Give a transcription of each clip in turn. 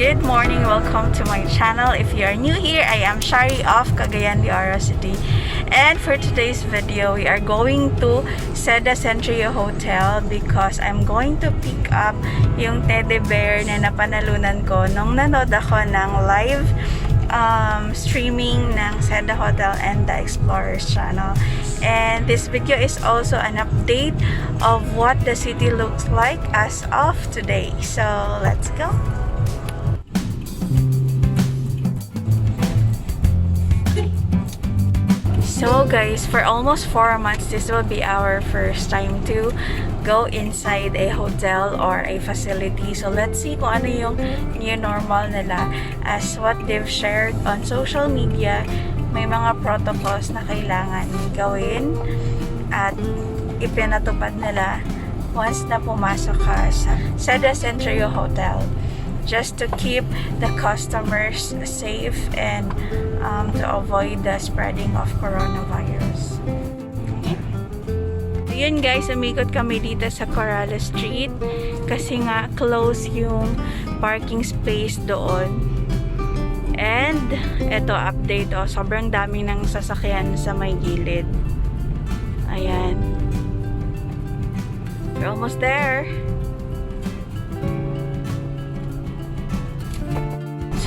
Good morning, welcome to my channel. If you are new here, I am Shari of Cagayan de Oro City. And for today's video, we are going to CDO Hotel because I'm going to pick up yung teddy bear na napanalunan ko nung nanood ako ng live streaming ng CDO Hotel and the Explorers channel. And this video is also an update of what the city looks like as of today. So let's go. So guys, for almost 4 months, this will be our first time to go inside a hotel or a facility. So let's see kung ano yung new normal nila. As what they've shared on social media, may mga protocols na kailangan gawin at ipinatupad nila once na pumasok ka sa CDO Hotel, just to keep the customers safe and to avoid the spreading of coronavirus. Yun guys, umikot kami dito sa Corrales Street kasi nga close yung parking space doon. And eto update, sobrang dami ng sasakyan sa may gilid. Ayan. We're almost there.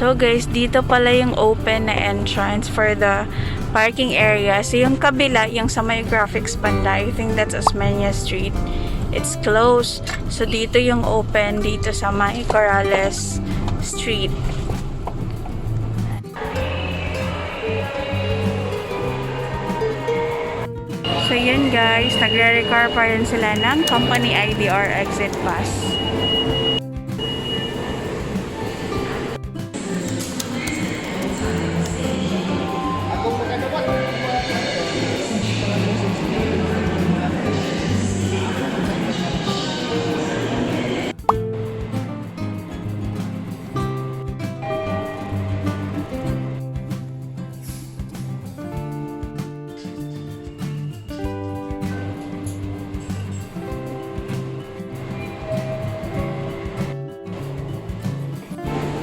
So guys, dito pala yung open na entrance for the parking area. So yung kabila, yung sa may graphics banda, I think that's Osmeña Street. It's closed. So dito yung open, dito sa may Corrales Street. So yun guys, nagre-require pa rin sila ng company ID or exit pass.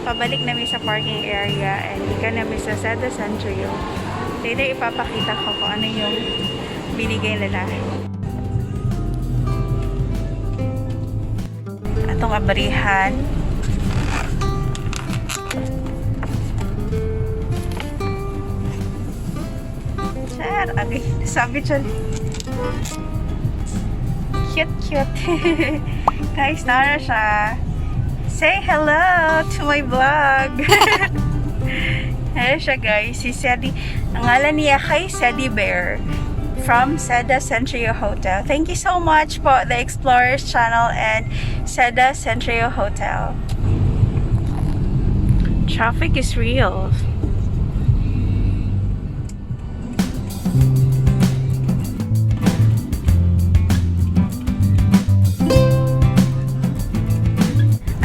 Pabalik namin sa parking area and ika namin sa CDO. Later ipapakita ko kung ano yung binigay nila. Atong abarihan. Sir, agay, sabi siya. Cute. Guys, nara siya. Say hello to my vlog. Ayan siya guys, si Sedi. Ang ngalan niya kay Sedi Bear from CDO Hotel. Thank you so much po, the Explorers channel and CDO Hotel. Traffic is real.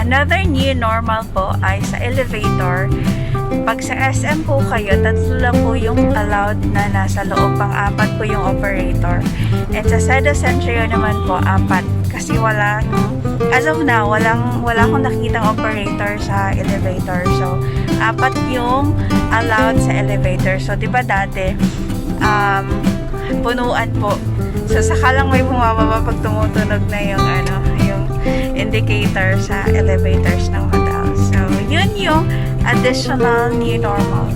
Another new normal po ay sa elevator. Pag sa SM po kayo, 3 lang po yung allowed na nasa loob, pang-4 po yung operator. And sa CDO naman po, 4. Kasi wala, as of now, wala akong nakitang operator sa elevator. So, 4 yung allowed sa elevator. So, di ba dati, punuan po. So, saka lang may bumababa pag tumutunog na yung indicator sa elevators ng hotel. So, yun yung additional new normal.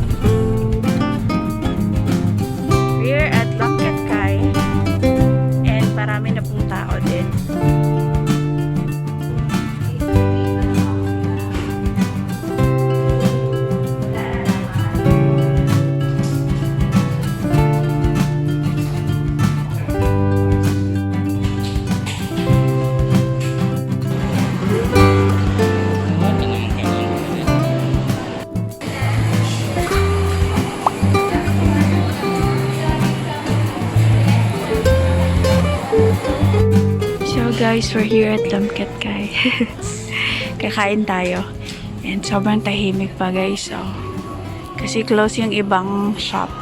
We're at Langkatkay and marami na pong tao din. Guys, we're here at Langkatkay. Kakain tayo. And sobrang tahimik pa guys. Kasi close yung ibang shop.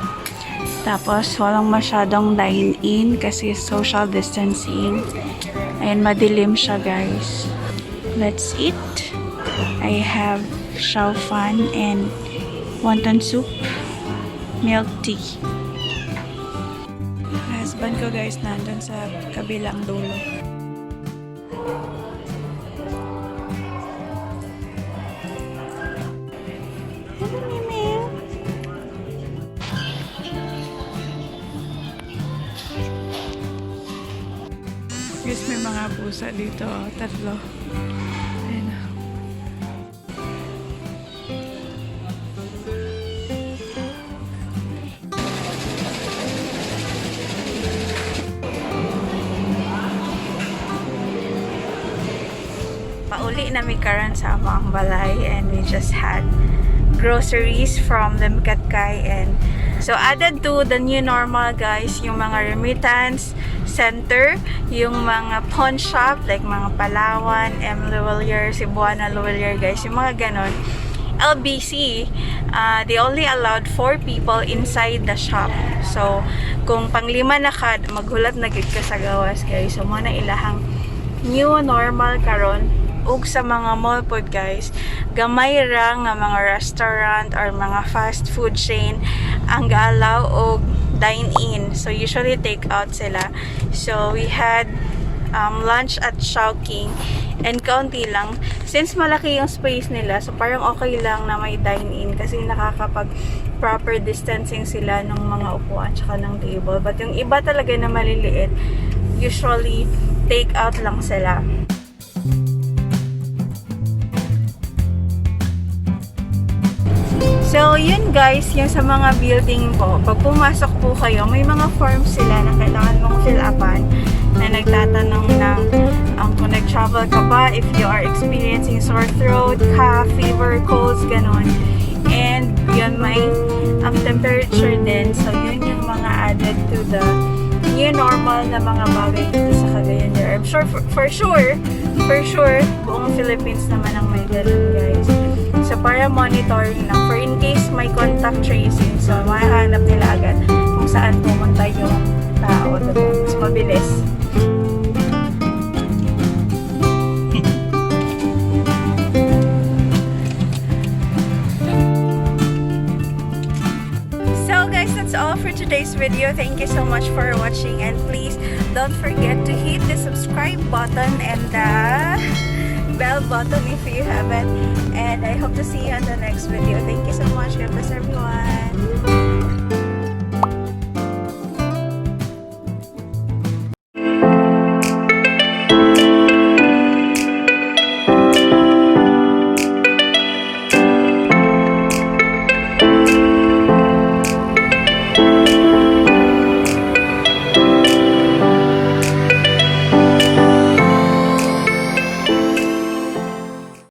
Tapos walang masyadong dine-in kasi social distancing. And madilim siya guys. Let's eat. I have shao fan and wonton soup, milk tea. Husband ko guys nandun sa kabilang dulo. Hello, Mimil. Guys, may mga pusa dito. Tatlo. Ayan. Pauli na mi karon sa amang balay and we just had groceries from the Mikatkay, and so added to the new normal guys, yung mga remittance center, yung mga pawn shop like mga Palawan, M. Luwalier, Cebuana Luwalier guys, yung mga ganon. LBC, they only allowed 4 people inside the shop. So kung panglima na ka, maghulat na gid ka sa gawas guys. So mo na ilahang new normal karon. Ug sa mga mall pod guys, gamay ra nga mga restaurant or mga fast food chain ang gaalaw og dine-in. So usually take out sila. So we had lunch at Chowking and kaunti lang. Since malaki yung space nila, so parang okay lang na may dine-in kasi nakakapag proper distancing sila ng mga upuan tsaka ng table. But yung iba talaga na maliliit, usually take out lang sila. So, yun guys, yung sa mga building po, pag pumasok po kayo, may mga forms sila na kailangan mong fill upan na nagtatanong ng kung nag-travel ka ba, if you are experiencing sore throat, cough, fever, colds, ganon. And yun, may temperature din. So, yun yung mga added to the new normal na mga bagay dito sa Cagayan de Oro. I'm sure, for sure, buong Philippines naman ang may ganun guys. So, para monitoring lang. For in case may contact tracing, so mahanap nila agad kung saan pumunta yung tao. Diba? Mas mabilis. So guys, that's all for today's video. Thank you so much for watching, and please don't forget to hit the subscribe button and the bell button if you haven't, and I hope to see you on the next video. Thank you so much. God bless everyone.